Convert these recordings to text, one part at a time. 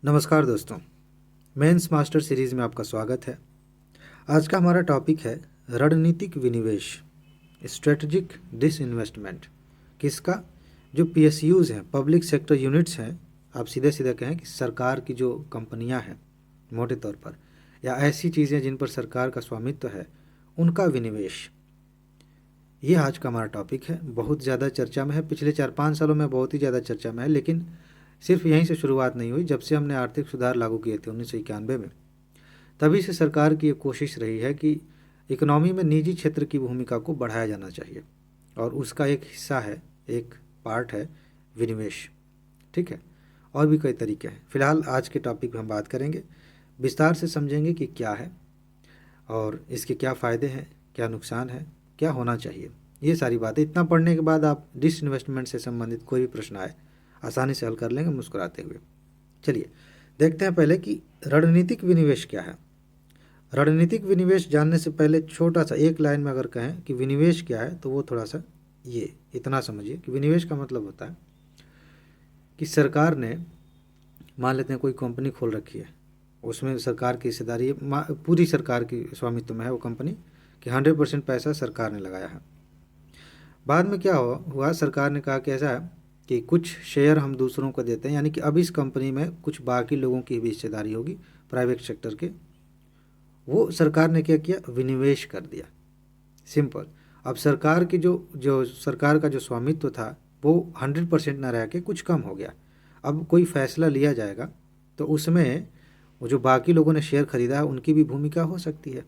नमस्कार दोस्तों, mains master series में आपका स्वागत है। आज का हमारा टॉपिक है रणनीतिक विनिवेश, स्ट्रेटजिक डिसइन्वेस्टमेंट। किसका? जो पीएसयूज़ हैं, पब्लिक सेक्टर यूनिट्स हैं, आप सीधे सीधे कहें कि सरकार की जो कंपनियां हैं मोटे तौर पर, या ऐसी चीज़ें जिन पर सरकार का स्वामित्व है, उनका विनिवेश। ये आज का हमारा टॉपिक है। बहुत ज़्यादा चर्चा में है, पिछले 4-5 सालों में बहुत ही ज़्यादा चर्चा में है, लेकिन सिर्फ यहीं से शुरुआत नहीं हुई। जब से हमने आर्थिक सुधार लागू किए थे 1991 में, तभी से सरकार की एक कोशिश रही है कि इकोनॉमी में निजी क्षेत्र की भूमिका को बढ़ाया जाना चाहिए, और उसका एक हिस्सा है, एक पार्ट है विनिवेश। ठीक है, और भी कई तरीके हैं। फिलहाल आज के टॉपिक में हम बात करेंगे, विस्तार से समझेंगे कि क्या है और इसके क्या फ़ायदे हैं, क्या नुकसान है, क्या होना चाहिए। ये सारी बातें इतना पढ़ने के बाद आप डिसइन्वेस्टमेंट से संबंधित कोई भी प्रश्न आए आसानी से हल कर लेंगे मुस्कुराते हुए। चलिए देखते हैं पहले कि रणनीतिक विनिवेश क्या है। रणनीतिक विनिवेश जानने से पहले छोटा सा एक लाइन में अगर कहें कि विनिवेश क्या है, तो वो थोड़ा सा ये इतना समझिए कि विनिवेश का मतलब होता है कि सरकार ने, मान लेते हैं कोई कंपनी खोल रखी है, उसमें सरकार की हिस्सेदारी है, पूरी सरकार की स्वामित्व में है वो कंपनी, कि 100% पैसा सरकार ने लगाया है। बाद में क्या हुआ, सरकार ने कहा कि ऐसा है कि कुछ शेयर हम दूसरों को देते हैं, यानी कि अब इस कंपनी में कुछ बाकी लोगों की भी हिस्सेदारी होगी, प्राइवेट सेक्टर के। वो सरकार ने क्या किया, विनिवेश कर दिया। सिंपल। अब सरकार की जो सरकार का जो स्वामित्व था वो 100% ना रह के कुछ कम हो गया। अब कोई फैसला लिया जाएगा तो उसमें वो जो बाकी लोगों ने शेयर खरीदा है उनकी भी भूमिका हो सकती है।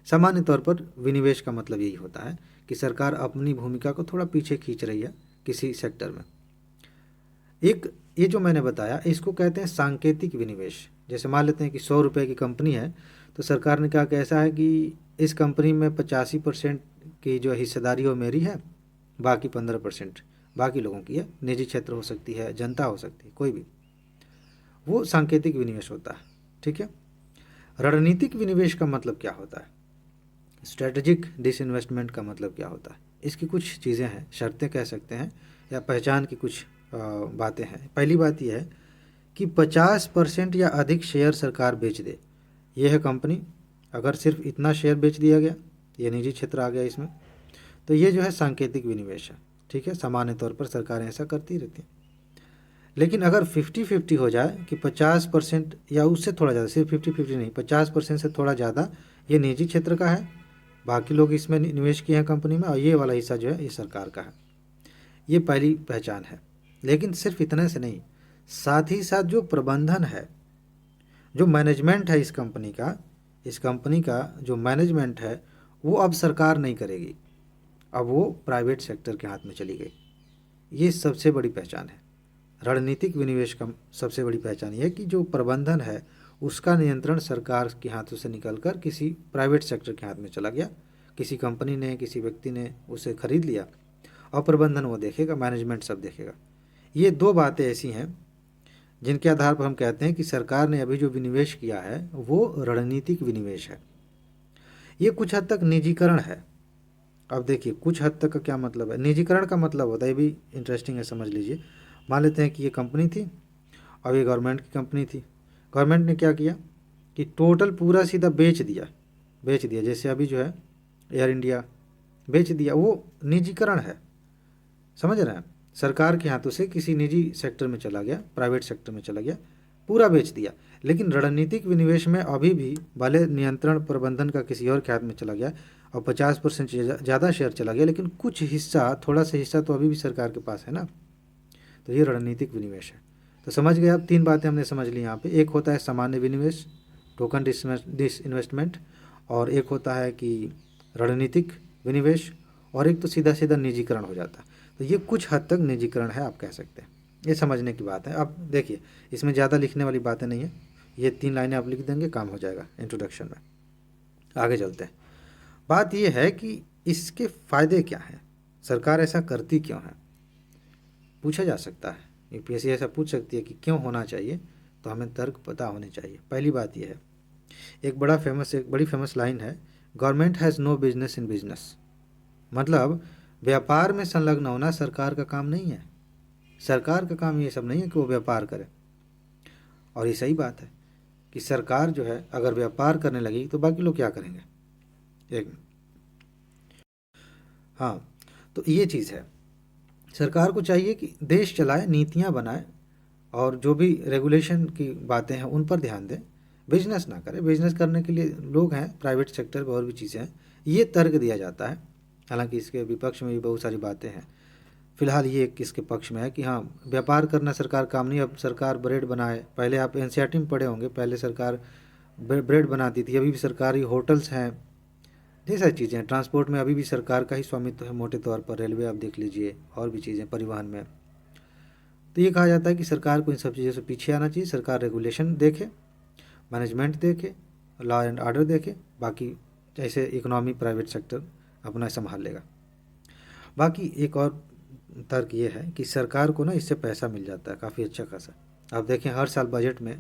सामान्य तौर पर विनिवेश का मतलब यही होता है कि सरकार अपनी भूमिका को थोड़ा पीछे खींच रही है किसी सेक्टर में। एक ये जो मैंने बताया इसको कहते हैं सांकेतिक विनिवेश। जैसे मान लेते हैं कि 100 रुपये की कंपनी है, तो सरकार ने कहा कि ऐसा है कि इस कंपनी में 85% की जो हिस्सेदारी वो मेरी है, बाकी 15% बाकी लोगों की है। निजी क्षेत्र हो सकती है, जनता हो सकती है, कोई भी। वो सांकेतिक विनिवेश होता है। ठीक है। रणनीतिक विनिवेश का मतलब क्या होता है, स्ट्रेटजिक डिसइन्वेस्टमेंट का मतलब क्या होता है, इसकी कुछ चीज़ें हैं, शर्तें कह सकते हैं, या पहचान की कुछ बातें हैं। पहली बात यह है कि 50% या अधिक शेयर सरकार बेच दे। यह है कंपनी, अगर सिर्फ इतना शेयर बेच दिया गया, ये निजी क्षेत्र आ गया इसमें, तो ये जो है सांकेतिक विनिवेश है। ठीक है, सामान्य तौर पर सरकारें ऐसा करती रहती हैं। लेकिन अगर 50-50 हो जाए कि 50% या उससे थोड़ा ज़्यादा, सिर्फ 50-50 नहीं, 50% से थोड़ा ज़्यादा ये निजी क्षेत्र का है, बाकी लोग इसमें निवेश किए हैं कंपनी में, और ये वाला हिस्सा जो है ये सरकार का है। ये पहली पहचान है। लेकिन सिर्फ इतने से नहीं, साथ ही साथ जो प्रबंधन है, जो मैनेजमेंट है इस कंपनी का जो मैनेजमेंट है, वो अब सरकार नहीं करेगी, अब वो प्राइवेट सेक्टर के हाथ में चली गई। ये सबसे बड़ी पहचान है। रणनीतिक विनिवेश का सबसे बड़ी पहचान ये है कि जो प्रबंधन है उसका नियंत्रण सरकार के हाथों से निकलकर किसी प्राइवेट सेक्टर के हाथ में चला गया। किसी कंपनी ने, किसी व्यक्ति ने उसे खरीद लिया, और प्रबंधन वो देखेगा, मैनेजमेंट सब देखेगा। ये दो बातें ऐसी हैं जिनके आधार पर हम कहते हैं कि सरकार ने अभी जो विनिवेश किया है वो रणनीतिक विनिवेश है। ये कुछ हद तक निजीकरण है। अब देखिए, कुछ हद तक का क्या मतलब है। निजीकरण का मतलब होता है, ये भी इंटरेस्टिंग है, समझ लीजिए। मान लेते हैं कि ये कंपनी थी, अब ये गवर्नमेंट की कंपनी थी। गवर्नमेंट ने क्या किया कि टोटल पूरा सीधा बेच दिया। जैसे अभी जो है एयर इंडिया बेच दिया, वो निजीकरण है। समझ रहे हैं, सरकार के हाथों से किसी निजी सेक्टर में चला गया, प्राइवेट सेक्टर में चला गया, पूरा बेच दिया। लेकिन रणनीतिक विनिवेश में अभी भी भले नियंत्रण प्रबंधन का किसी और के हाथ में चला गया और 50% ज़्यादा शेयर चला गया, लेकिन कुछ हिस्सा, थोड़ा सा हिस्सा तो अभी भी सरकार के पास है ना। तो ये रणनीतिक विनिवेश है। तो समझ गए, अब तीन बातें हमने समझ ली यहाँ पे। एक होता है सामान्य विनिवेश, टोकन डिसइन्वेस्टमेंट, और एक होता है कि रणनीतिक विनिवेश, और एक तो सीधा सीधा निजीकरण हो जाता है। तो ये कुछ हद तक निजीकरण है, आप कह सकते हैं। ये समझने की बात है। अब देखिए, इसमें ज़्यादा लिखने वाली बातें नहीं है, ये 3 लाइनें आप लिख देंगे, काम हो जाएगा इंट्रोडक्शन में। आगे चलते हैं। बात ये है कि इसके फ़ायदे क्या हैं, सरकार ऐसा करती क्यों है, पूछा जा सकता है। यूपीएससी ऐसा पूछ सकती है कि क्यों होना चाहिए, तो हमें तर्क पता होने चाहिए। पहली बात यह है, एक बड़ी फेमस लाइन है, government has no business in business. मतलब व्यापार में संलग्न होना सरकार का काम नहीं है। सरकार का काम ये सब नहीं है कि वो व्यापार करे। और ये सही बात है कि सरकार जो है अगर व्यापार करने लगी तो बाकी लोग क्या करेंगे। एक हाँ, तो ये चीज़ है, सरकार को चाहिए कि देश चलाए, नीतियाँ बनाए, और जो भी रेगुलेशन की बातें हैं उन पर ध्यान दें। बिजनेस ना करें, बिजनेस करने के लिए लोग हैं प्राइवेट सेक्टर में और भी चीज़ें हैं, ये तर्क दिया जाता है। हालांकि इसके विपक्ष में भी बहुत सारी बातें हैं। फिलहाल ये किसके पक्ष में है कि हाँ, व्यापार करना सरकार काम नहीं, अब सरकार ब्रेड बनाए। पहले आप एनसीईआरटी में पढ़े होंगे, पहले सरकार ब्रेड बनाती थी, अभी भी सरकारी होटल्स हैं, ढेर सारी चीज़ें हैं। ट्रांसपोर्ट में अभी भी सरकार का ही स्वामित्व है मोटे तौर पर, रेलवे आप देख लीजिए, और भी चीज़ें परिवहन में। तो ये कहा जाता है कि सरकार को इन सब चीज़ों से पीछे आना चाहिए। सरकार रेगुलेशन देखे, मैनेजमेंट देखे, लॉ एंड ऑर्डर देखे, बाकी जैसे इकोनॉमी प्राइवेट सेक्टर अपना संभाल लेगा। बाकी एक और तर्क ये है कि सरकार को ना इससे पैसा मिल जाता है काफ़ी अच्छा खासा। आप देखें हर साल बजट में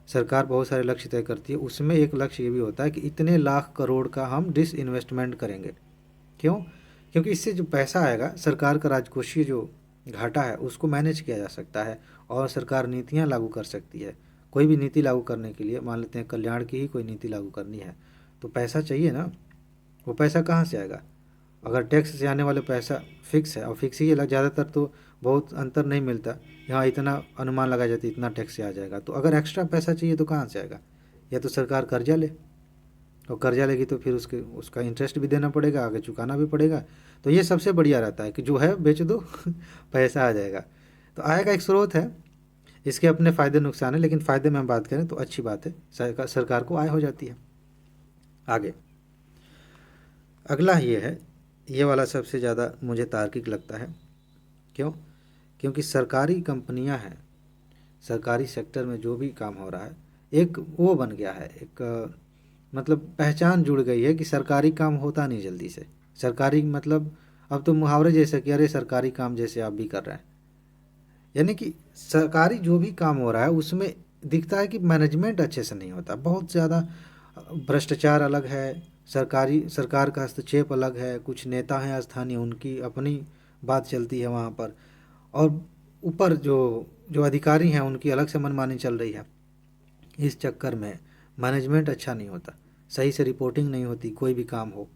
सरकार बहुत सारे लक्ष्य तय करती है, उसमें एक लक्ष्य ये भी होता है कि इतने लाख करोड़ का हम डिसइन्वेस्टमेंट करेंगे। क्यों? क्योंकि इससे जो पैसा आएगा, सरकार का राजकोषीय जो घाटा है उसको मैनेज किया जा सकता है, और सरकार नीतियाँ लागू कर सकती है। कोई भी नीति लागू करने के लिए, मान लेते हैं कल्याण की ही कोई नीति लागू करनी है, तो पैसा चाहिए ना। वो पैसा कहाँ से आएगा? अगर टैक्स से आने वाले पैसा फिक्स है, और फिक्स ही है, ज़्यादातर तो बहुत अंतर नहीं मिलता, यहाँ इतना अनुमान लगाया जाता है इतना टैक्स से आ जाएगा। तो अगर एक्स्ट्रा पैसा चाहिए तो कहाँ से आएगा? या तो सरकार कर्जा ले, और कर्जा लेगी तो फिर उसका इंटरेस्ट भी देना पड़ेगा, आगे चुकाना भी पड़ेगा। तो ये सबसे बढ़िया रहता है कि जो है बेच दो पैसा आ जाएगा। तो आय का एक स्रोत है, इसके अपने फ़ायदे नुकसान है, लेकिन फ़ायदे में हम बात करें तो अच्छी बात है, सरकार को आय हो जाती है। आगे अगला ये है, ये वाला सबसे ज़्यादा मुझे तार्किक लगता है। क्यों? क्योंकि सरकारी कंपनियां हैं, सरकारी सेक्टर में जो भी काम हो रहा है, एक वो बन गया है, एक मतलब पहचान जुड़ गई है कि सरकारी काम होता नहीं जल्दी से। सरकारी मतलब अब तो मुहावरे जैसे कि अरे सरकारी काम जैसे आप भी कर रहे हैं, यानी कि सरकारी जो भी काम हो रहा है उसमें दिखता है कि मैनेजमेंट अच्छे से नहीं होता, बहुत ज़्यादा भ्रष्टाचार अलग है, सरकार का हस्तक्षेप अलग है, कुछ नेता हैं स्थानीय, उनकी अपनी बात चलती है वहाँ पर, और ऊपर जो जो अधिकारी हैं उनकी अलग से मनमानी चल रही है। इस चक्कर में मैनेजमेंट अच्छा नहीं होता, सही से रिपोर्टिंग नहीं होती कोई भी काम हो।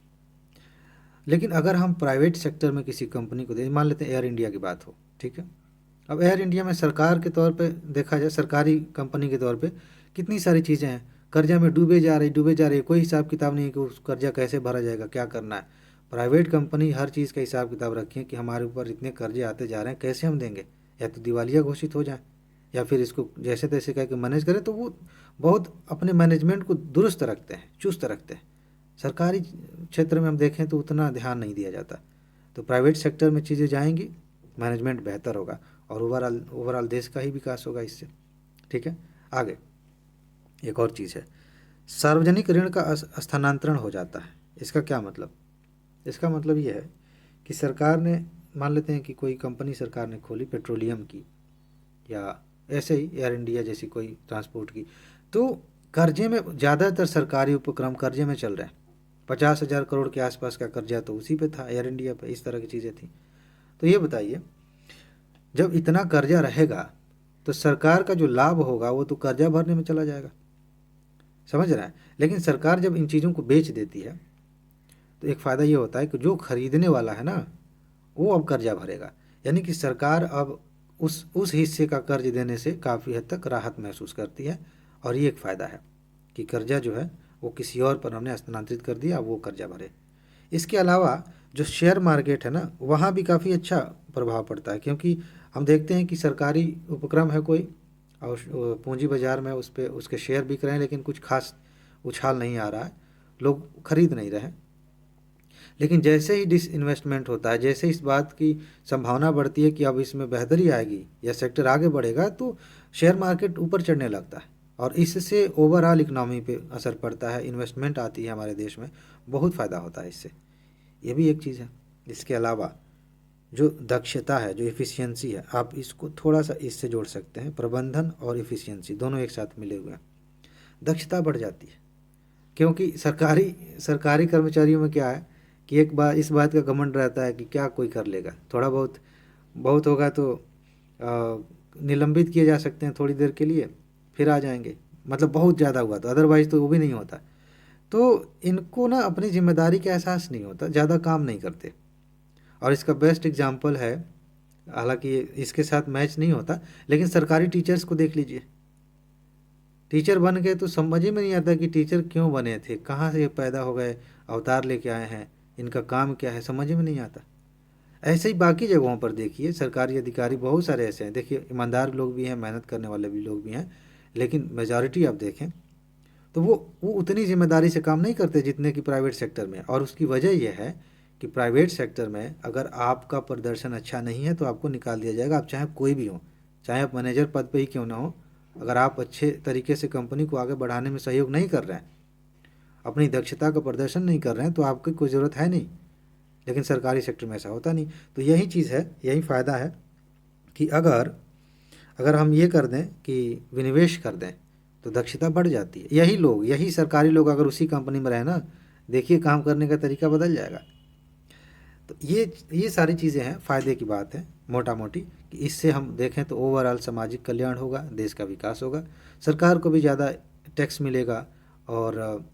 लेकिन अगर हम प्राइवेट सेक्टर में किसी कंपनी को मान लेते हैं एयर इंडिया की बात हो, ठीक है। अब एयर इंडिया में सरकार के तौर पे देखा जाए, सरकारी कंपनी के तौर पे कितनी सारी चीज़ें हैं, कर्जा में डूबे जा रही, कोई हिसाब किताब नहीं है कि उस कर्जा कैसे भरा जाएगा, क्या करना है। प्राइवेट कंपनी हर चीज़ का हिसाब किताब रखी है कि हमारे ऊपर इतने कर्जे आते जा रहे हैं, कैसे हम देंगे, या तो दिवालिया घोषित हो जाए, या फिर इसको जैसे तैसे कह के मैनेज करें। तो वो बहुत अपने मैनेजमेंट को दुरुस्त रखते हैं, चुस्त रखते हैं। सरकारी क्षेत्र में हम देखें तो उतना ध्यान नहीं दिया जाता। तो प्राइवेट सेक्टर में चीज़ें जाएंगी, मैनेजमेंट बेहतर होगा, और ओवरऑल देश का ही विकास होगा इससे, ठीक है। आगे एक और चीज़ है, सार्वजनिक ऋण का स्थानांतरण हो जाता है। इसका क्या मतलब? इसका मतलब ये है कि सरकार ने, मान लेते हैं कि कोई कंपनी सरकार ने खोली पेट्रोलियम की, या ऐसे ही एयर इंडिया जैसी कोई ट्रांसपोर्ट की, तो कर्जे में, ज़्यादातर सरकारी उपक्रम कर्जे में चल रहे हैं। 50,000 करोड़ के आसपास का कर्जा तो उसी पे था, एयर इंडिया पे, इस तरह की चीज़ें थी। तो ये बताइए, जब इतना कर्जा रहेगा तो सरकार का जो लाभ होगा वो तो कर्जा भरने में चला जाएगा, समझ रहे हैं। लेकिन सरकार जब इन चीज़ों को बेच देती है तो एक फ़ायदा ये होता है कि जो खरीदने वाला है ना, वो अब कर्जा भरेगा, यानी कि सरकार अब उस हिस्से का कर्ज देने से काफ़ी हद तक राहत महसूस करती है। और ये एक फ़ायदा है कि कर्जा जो है वो किसी और पर हमने स्थानांतरित कर दिया, अब वो कर्जा भरे। इसके अलावा जो शेयर मार्केट है ना, वहाँ भी काफ़ी अच्छा प्रभाव पड़ता है, क्योंकि हम देखते हैं कि सरकारी उपक्रम है कोई, और पूंजी बाजार में उस पर उसके शेयर बिक रहे हैं, लेकिन कुछ खास उछाल नहीं आ रहा है, लोग खरीद नहीं रहे। लेकिन जैसे ही डिसइन्वेस्टमेंट होता है, जैसे इस बात की संभावना बढ़ती है कि अब इसमें बेहतरी आएगी या सेक्टर आगे बढ़ेगा, तो शेयर मार्केट ऊपर चढ़ने लगता है, और इससे ओवरऑल इकनॉमी पे असर पड़ता है, इन्वेस्टमेंट आती है हमारे देश में, बहुत फ़ायदा होता है इससे। ये भी एक चीज़ है। इसके अलावा जो दक्षता है, जो एफिशिएंसी है, आप इसको थोड़ा सा इससे जोड़ सकते हैं, प्रबंधन और एफिशिएंसी दोनों एक साथ मिले हुए हैं। दक्षता बढ़ जाती है, क्योंकि सरकारी कर्मचारियों में क्या है कि एक बार इस बात का घमंड रहता है कि क्या कोई कर लेगा, थोड़ा बहुत होगा तो निलंबित किए जा सकते हैं थोड़ी देर के लिए, फिर आ जाएंगे, मतलब बहुत ज़्यादा हुआ तो, अदरवाइज़ तो वो भी नहीं होता। तो इनको ना अपनी जिम्मेदारी का एहसास नहीं होता, ज़्यादा काम नहीं करते। और इसका बेस्ट एग्जाम्पल है, हालांकि ये इसके साथ मैच नहीं होता, लेकिन सरकारी टीचर्स को देख लीजिए। टीचर बन गए तो समझ ही में नहीं आता कि टीचर क्यों बने थे, कहाँ से ये पैदा हो गए, अवतार लेके आए हैं, इनका काम क्या है, समझ में नहीं आता। ऐसे ही बाकी जगहों पर देखिए, सरकारी अधिकारी बहुत सारे ऐसे हैं, देखिए ईमानदार लोग भी हैं, मेहनत करने वाले भी लोग भी हैं, लेकिन मेजॉरिटी आप देखें तो वो उतनी जिम्मेदारी से काम नहीं करते जितने कि प्राइवेट सेक्टर में। और उसकी वजह यह है कि प्राइवेट सेक्टर में अगर आपका प्रदर्शन अच्छा नहीं है तो आपको निकाल दिया जाएगा, आप चाहे कोई भी हो, चाहे आप मैनेजर पद पे ही क्यों ना हो। अगर आप अच्छे तरीके से कंपनी को आगे बढ़ाने में सहयोग नहीं कर रहे हैं, अपनी दक्षता का प्रदर्शन नहीं कर रहे हैं, तो आपकी कोई ज़रूरत है नहीं। लेकिन सरकारी सेक्टर में ऐसा होता नहीं। तो यही चीज़ है, यही फ़ायदा है कि अगर अगर हम ये कर दें कि विनिवेश कर दें तो दक्षता बढ़ जाती है। यही लोग, यही सरकारी लोग अगर उसी कंपनी में रहे ना, देखिए काम करने का तरीका बदल जाएगा। तो ये सारी चीज़ें हैं, फ़ायदे की बात है मोटा मोटी, कि इससे हम देखें तो ओवरऑल सामाजिक कल्याण होगा, देश का विकास होगा, सरकार को भी ज़्यादा टैक्स मिलेगा, और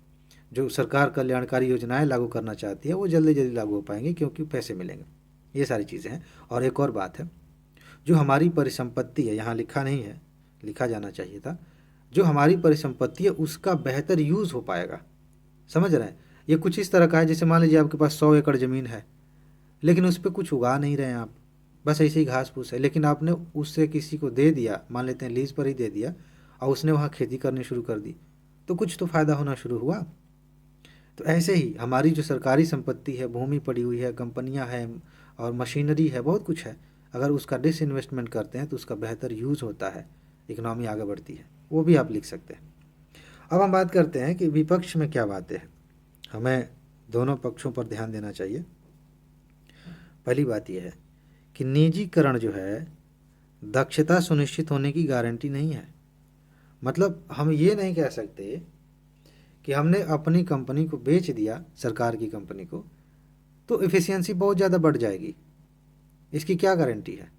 जो सरकार कल्याणकारी योजनाएं लागू करना चाहती है वो जल्दी जल्दी लागू हो पाएंगी क्योंकि पैसे मिलेंगे। ये सारी चीज़ें हैं। और एक और बात है, जो हमारी परिसंपत्ति है, यहाँ लिखा नहीं है, लिखा जाना चाहिए था, जो हमारी परिसंपत्ति है उसका बेहतर यूज़ हो पाएगा। समझ रहे हैं? ये कुछ इस तरह का है, जैसे मान लीजिए आपके पास 100 एकड़ ज़मीन है, लेकिन उस पर कुछ उगा नहीं रहे हैं आप, बस ऐसे ही घास फूस है, लेकिन आपने उससे किसी को दे दिया, मान लेते हैं लीज पर ही दे दिया, और उसने वहाँ खेती करनी शुरू कर दी, तो कुछ तो फ़ायदा होना शुरू हुआ। तो ऐसे ही हमारी जो सरकारी संपत्ति है, भूमि पड़ी हुई है, कंपनियां हैं और मशीनरी है, बहुत कुछ है, अगर उसका डिसइन्वेस्टमेंट करते हैं तो उसका बेहतर यूज़ होता है, इकनॉमी आगे बढ़ती है। वो भी आप लिख सकते हैं। अब हम बात करते हैं कि विपक्ष में क्या बातें हैं, हमें दोनों पक्षों पर ध्यान देना चाहिए। पहली बात यह है कि निजीकरण जो है दक्षता सुनिश्चित होने की गारंटी नहीं है। मतलब हम ये नहीं कह सकते कि हमने अपनी कंपनी को बेच दिया, सरकार की कंपनी को, तो एफिशिएंसी बहुत ज़्यादा बढ़ जाएगी, इसकी क्या गारंटी है?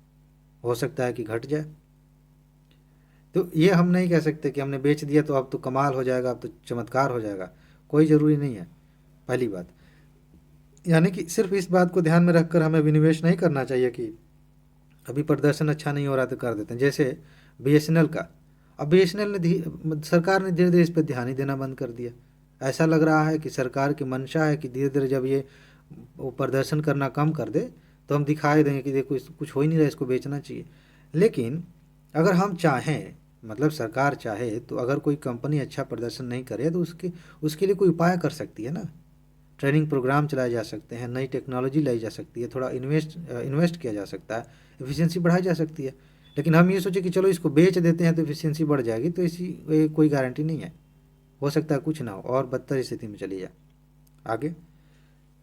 हो सकता है कि घट जाए। तो ये हम नहीं कह सकते कि हमने बेच दिया तो अब तो कमाल हो जाएगा, अब तो चमत्कार हो जाएगा, कोई ज़रूरी नहीं है। पहली बात, यानी कि सिर्फ इस बात को ध्यान में रखकर हमें विनिवेश नहीं करना चाहिए कि अभी प्रदर्शन अच्छा नहीं हो रहा तो कर देते हैं। जैसे बीएसएनएल का, अब बीएसएनएल ने सरकार ने धीरे धीरे इस पर ध्यान ही देना बंद कर दिया। ऐसा लग रहा है कि सरकार की मंशा है कि धीरे धीरे जब ये वो प्रदर्शन करना कम कर दे तो हम दिखाई देंगे कि देखो कुछ हो ही नहीं रहा, इसको बेचना चाहिए। लेकिन अगर हम चाहें, मतलब सरकार चाहे, तो अगर कोई कंपनी अच्छा प्रदर्शन नहीं करे तो उसके लिए कोई उपाय कर सकती है ना। ट्रेनिंग प्रोग्राम चलाए जा सकते हैं, नई टेक्नोलॉजी लाई जा सकती है, थोड़ा इन्वेस्ट किया जा सकता है, एफिशिएंसी बढ़ाई जा सकती है। लेकिन हम ये सोचे कि चलो इसको बेच देते हैं तो एफिशिएंसी बढ़ जाएगी, तो इसी कोई गारंटी नहीं है, हो सकता है कुछ ना हो और बदतर स्थिति में चली जाए। आगे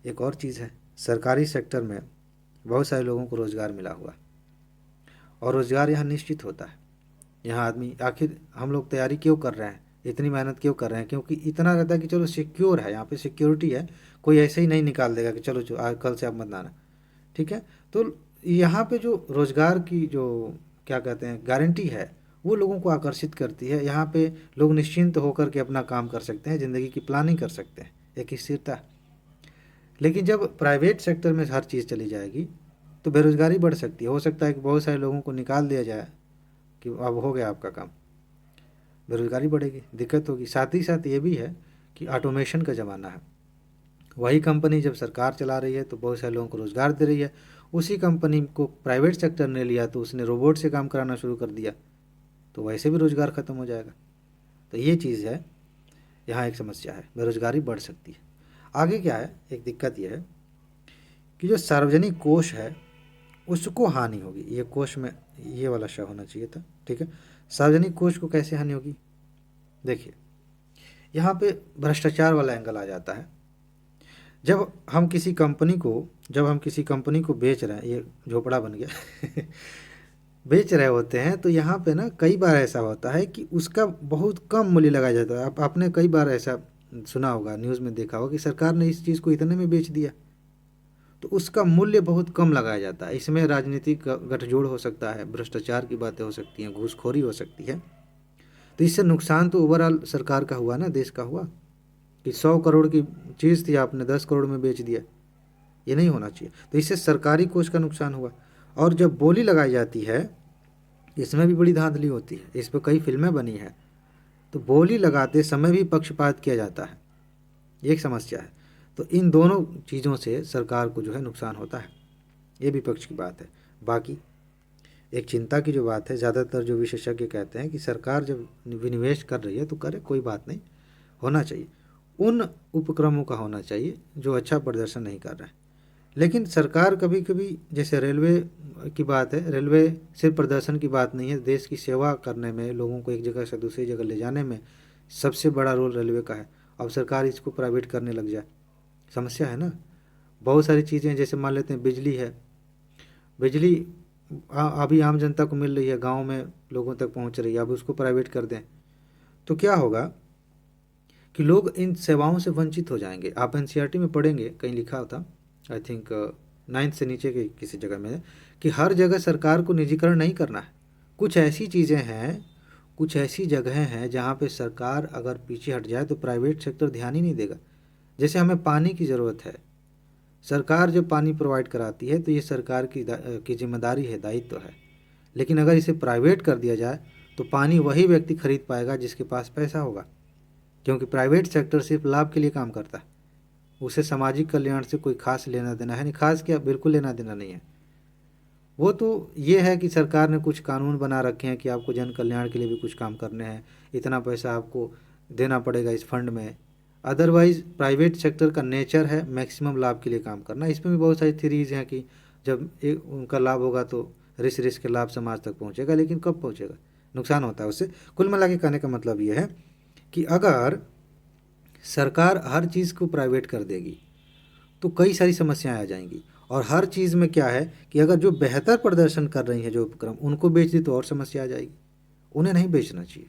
एक और चीज़ है, सरकारी सेक्टर में बहुत सारे लोगों को रोज़गार मिला हुआ, और रोज़गार यहाँ निश्चित होता है। यहाँ आदमी, आखिर हम लोग तैयारी क्यों कर रहे हैं, इतनी मेहनत क्यों कर रहे हैं? क्योंकि इतना रहता है कि चलो सिक्योर है, यहाँ पे सिक्योरिटी है, कोई ऐसे ही नहीं निकाल देगा कि चलो जो कल से आप मत आना, ठीक है। तो यहाँ पे जो रोज़गार की जो क्या कहते हैं गारंटी है, वो लोगों को आकर्षित करती है। यहाँ पे लोग निश्चिंत होकर के अपना काम कर सकते हैं, ज़िंदगी की प्लानिंग कर सकते हैं, एक स्थिरता। लेकिन जब प्राइवेट सेक्टर में हर चीज़ चली जाएगी तो बेरोज़गारी बढ़ सकती है, हो सकता है कि बहुत सारे लोगों को निकाल दिया जाए कि अब हो गया आपका काम, बेरोज़गारी बढ़ेगी, दिक्कत होगी। साथ ही साथ ये भी है कि ऑटोमेशन का ज़माना है, वही कंपनी जब सरकार चला रही है तो बहुत सारे लोगों को रोज़गार दे रही है, उसी कंपनी को प्राइवेट सेक्टर ने लिया तो उसने रोबोट से काम कराना शुरू कर दिया, तो वैसे भी रोज़गार ख़त्म हो जाएगा। तो ये चीज़ है, यहाँ एक समस्या है, बेरोज़गारी बढ़ सकती है। आगे क्या है, एक दिक्कत यह है कि जो सार्वजनिक कोष है उसको हानि होगी। ये कोष में ये वाला शब्द होना चाहिए था, ठीक है। सार्वजनिक कोष को कैसे हानि होगी? देखिए यहाँ पे भ्रष्टाचार वाला एंगल आ जाता है। जब हम किसी कंपनी को बेच रहे हैं, ये झोपड़ा बन गया बेच रहे होते हैं, तो यहाँ पे ना कई बार ऐसा होता है कि उसका बहुत कम मूल्य लगाया जाता है। आपने कई बार ऐसा सुना होगा, न्यूज़ में देखा होगा कि सरकार ने इस चीज़ को इतने में बेच दिया, तो उसका मूल्य बहुत कम लगाया जाता है। इसमें राजनीतिक गठजोड़ हो सकता है, भ्रष्टाचार की बातें हो सकती हैं, घूसखोरी हो सकती है। तो इससे नुकसान तो ओवरऑल सरकार का हुआ ना, देश का हुआ, कि 100 करोड़ की चीज़ थी आपने 10 करोड़ में बेच दिया। ये नहीं होना चाहिए। तो इससे सरकारी कोष का नुकसान हुआ। और जब बोली लगाई जाती है, इसमें भी बड़ी धांधली होती है, इस पर कई फिल्में बनी हैं। तो बोली लगाते समय भी पक्षपात किया जाता है, ये एक समस्या है। तो इन दोनों चीज़ों से सरकार को जो है नुकसान होता है, ये विपक्ष की बात है। बाकी एक चिंता की जो बात है, ज़्यादातर जो विशेषज्ञ कहते हैं कि सरकार जब विनिवेश कर रही है तो करे, कोई बात नहीं, होना चाहिए, उन उपक्रमों का होना चाहिए जो अच्छा प्रदर्शन नहीं कर रहे हैं। लेकिन सरकार कभी कभी, जैसे रेलवे की बात है, रेलवे सिर्फ प्रदर्शन की बात नहीं है, देश की सेवा करने में, लोगों को एक जगह से दूसरी जगह ले जाने में सबसे बड़ा रोल रेलवे का है। अब सरकार इसको प्राइवेट करने लग जाए, समस्या है ना। बहुत सारी चीज़ें, जैसे मान लेते हैं बिजली है, बिजली अभी आम जनता को मिल रही है, गांव में लोगों तक पहुंच रही है, अब उसको प्राइवेट कर दें तो क्या होगा कि लोग इन सेवाओं से वंचित हो जाएंगे। आप एनसीईआरटी में पढ़ेंगे, कहीं लिखा होता, आई थिंक 9th से नीचे के किसी जगह में, कि हर जगह सरकार को निजीकरण नहीं करना है। कुछ ऐसी चीज़ें हैं, कुछ ऐसी जगहें हैं जहाँ पे सरकार अगर पीछे हट जाए तो प्राइवेट सेक्टर ध्यान ही नहीं देगा। जैसे हमें पानी की ज़रूरत है, सरकार जब पानी प्रोवाइड कराती है तो ये सरकार की जिम्मेदारी है, दायित्व है। लेकिन अगर इसे प्राइवेट कर दिया जाए तो पानी वही व्यक्ति खरीद पाएगा जिसके पास पैसा होगा, क्योंकि प्राइवेट सेक्टर सिर्फ लाभ के लिए काम करता है, उसे सामाजिक कल्याण से कोई खास लेना देना है नहीं, खास क्या, बिल्कुल लेना देना नहीं है। वो तो ये है कि सरकार ने कुछ कानून बना रखे हैं कि आपको जन कल्याण के लिए भी कुछ काम करने हैं, इतना पैसा आपको देना पड़ेगा इस फंड में। अदरवाइज़ प्राइवेट सेक्टर का नेचर है मैक्सिमम लाभ के लिए काम करना। इसमें भी बहुत सारी थ्योरीज हैं कि जब एक उनका लाभ होगा तो रिस रिस के लाभ समाज तक पहुंचेगा, लेकिन कब पहुंचेगा, नुकसान होता है उससे। कुल मिला के कहने का मतलब ये है कि अगर सरकार हर चीज़ को प्राइवेट कर देगी तो कई सारी समस्याएं आ जाएंगी। और हर चीज़ में क्या है कि अगर जो बेहतर प्रदर्शन कर रही है जो उपक्रम, उनको बेच दी तो और समस्या आ जाएगी। उन्हें नहीं बेचना चाहिए,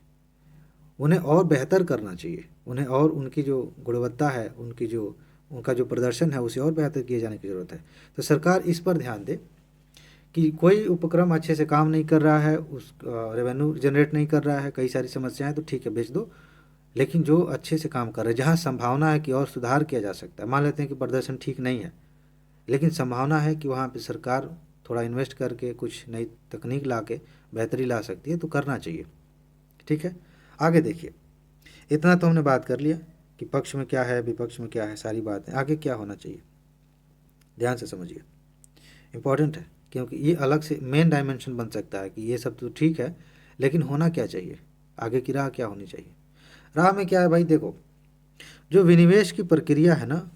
उन्हें और बेहतर करना चाहिए, उन्हें और उनकी जो गुणवत्ता है, उनका जो प्रदर्शन है उसे और बेहतर किए जाने की ज़रूरत है। तो सरकार इस पर ध्यान दे कि कोई उपक्रम अच्छे से काम नहीं कर रहा है, उस रेवेन्यू जनरेट नहीं कर रहा है, कई सारी समस्याएं, तो ठीक है बेच दो। लेकिन जो अच्छे से काम कर रहे हैं, जहाँ संभावना है कि और सुधार किया जा सकता है, मान लेते हैं कि प्रदर्शन ठीक नहीं है लेकिन संभावना है कि वहाँ पे सरकार थोड़ा इन्वेस्ट करके कुछ नई तकनीक ला के बेहतरी ला सकती है, तो करना चाहिए। ठीक है, आगे देखिए, इतना तो हमने बात कर लिया कि पक्ष में क्या है, विपक्ष में क्या है, सारी बातें। आगे क्या होना चाहिए, ध्यान से समझिए, इम्पॉर्टेंट है, क्योंकि ये अलग से मेन डायमेंशन बन सकता है कि ये सब तो ठीक है लेकिन होना क्या चाहिए, आगे की राह क्या होनी चाहिए। राह में क्या है भाई, देखो, जो विनिवेश की प्रक्रिया है ना,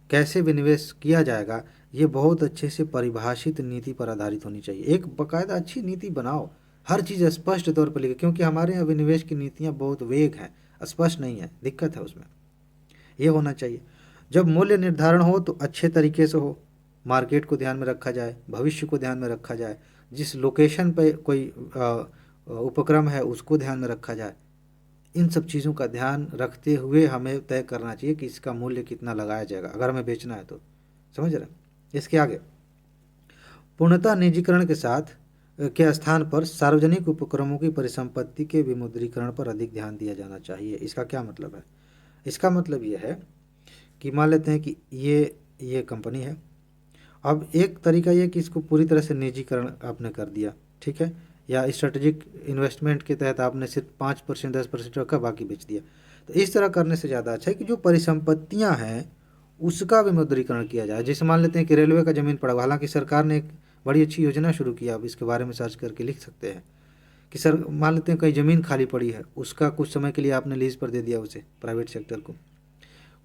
कैसे विनिवेश किया जाएगा, ये बहुत अच्छे से परिभाषित नीति पर आधारित होनी चाहिए। एक बाकायदा अच्छी नीति बनाओ, हर चीज़ स्पष्ट तौर पर लिखे, क्योंकि हमारे यहाँ विनिवेश की नीतियाँ बहुत वेग हैं, स्पष्ट नहीं है, दिक्कत है उसमें। ये होना चाहिए। जब मूल्य निर्धारण हो तो अच्छे तरीके से हो, मार्केट को ध्यान में रखा जाए, भविष्य को ध्यान में रखा जाए, जिस लोकेशन पे कोई उपक्रम है उसको ध्यान में रखा जाए। इन सब चीज़ों का ध्यान रखते हुए हमें तय करना चाहिए कि इसका मूल्य कितना लगाया जाएगा अगर हमें बेचना है तो, समझ रहे हैं। इसके आगे, पूर्णतः निजीकरण के साथ के स्थान पर सार्वजनिक उपक्रमों की परिसंपत्ति के विमुद्रीकरण पर अधिक ध्यान दिया जाना चाहिए। इसका क्या मतलब है, इसका मतलब ये है कि मान लेते हैं कि ये कंपनी है, अब एक तरीका ये कि इसको पूरी तरह से निजीकरण आपने कर दिया, ठीक है, या स्ट्रेटेजिक इन्वेस्टमेंट के तहत आपने सिर्फ 5% 10% रखा, बाकी बेच दिया। तो इस तरह करने से ज़्यादा अच्छा है कि जो परिसंपत्तियां हैं उसका विमुद्रीकरण किया जाए। जैसे मान लेते हैं कि रेलवे का ज़मीन पड़ा हुआ, हालांकि सरकार ने एक बड़ी अच्छी योजना शुरू किया, अब इसके बारे में सर्च करके लिख सकते हैं कि सर, मान लेते हैं कहीं ज़मीन खाली पड़ी है, उसका कुछ समय के लिए आपने लीज पर दे दिया उसे, प्राइवेट सेक्टर को।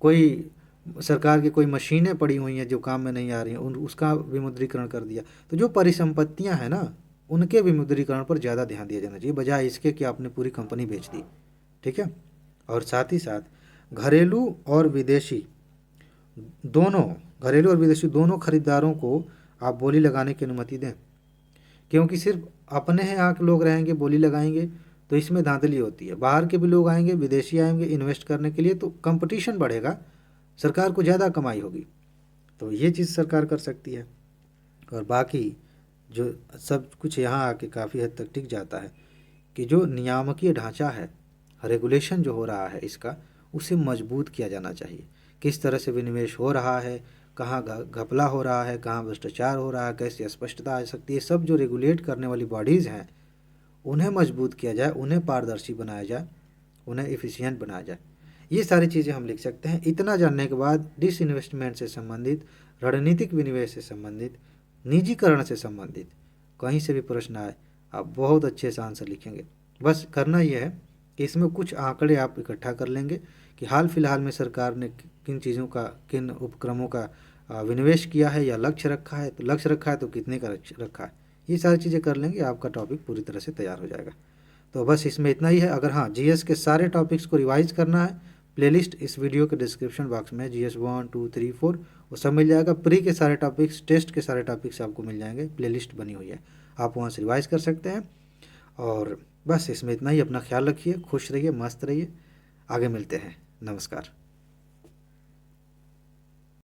कोई सरकार की कोई मशीनें पड़ी हुई हैं जो काम में नहीं आ रही हैं, उसका विमुद्रीकरण कर दिया। तो जो परिसंपत्तियां हैं ना, उनके विमुद्रीकरण पर ज़्यादा ध्यान दिया जाना चाहिए, बजाय इसके कि आपने पूरी कंपनी बेच दी। ठीक है, और साथ ही साथ घरेलू और विदेशी दोनों खरीदारों को आप बोली लगाने की अनुमति दें, क्योंकि सिर्फ अपने यहाँ के लोग रहेंगे बोली लगाएंगे तो इसमें धांधली होती है। बाहर के भी लोग आएंगे, विदेशी आएंगे इन्वेस्ट करने के लिए, तो कंपटीशन बढ़ेगा, सरकार को ज़्यादा कमाई होगी। तो ये चीज़ सरकार कर सकती है। और बाकी जो सब कुछ यहाँ आके काफ़ी हद तक टिक जाता है कि जो नियामकीय ढांचा है रेगुलेशन जो हो रहा है इसका, उसे मजबूत किया जाना चाहिए। किस तरह से विनिवेश हो रहा है, कहाँ घपला हो रहा है, कहाँ भ्रष्टाचार हो रहा है, कैसे स्पष्टता आ सकती है, सब जो रेगुलेट करने वाली बॉडीज़ हैं उन्हें मजबूत किया जाए, उन्हें पारदर्शी बनाया जाए, उन्हें एफिशिएंट बनाया जाए। ये सारी चीज़ें हम लिख सकते हैं। इतना जानने के बाद डिसइन्वेस्टमेंट से संबंधित, रणनीतिक विनिवेश से संबंधित, निजीकरण से संबंधित कहीं से भी प्रश्न आए, आप बहुत अच्छे से आंसर लिखेंगे। बस करना यह है कि इसमें कुछ आंकड़े आप इकट्ठा कर लेंगे कि हाल फिलहाल में सरकार ने किन चीज़ों का, किन उपक्रमों का विनिवेश किया है या लक्ष्य रखा है, तो लक्ष्य रखा है तो कितने का रखा है। ये सारी चीज़ें कर लेंगे, आपका टॉपिक पूरी तरह से तैयार हो जाएगा। तो बस इसमें इतना ही है। अगर हाँ जीएस के सारे टॉपिक्स को रिवाइज करना है, प्लेलिस्ट इस वीडियो के डिस्क्रिप्शन बॉक्स में जीएस 1, 2, 3, 4 वो सब मिल जाएगा। प्री के सारे टॉपिक्स, टेस्ट के सारे टॉपिक्स आपको मिल जाएंगे, प्लेलिस्ट बनी हुई है, आप वहाँ से रिवाइज कर सकते हैं। और बस इसमें इतना ही। अपना ख्याल रखिए, खुश रहिए, मस्त रहिए। आगे मिलते हैं। नमस्कार।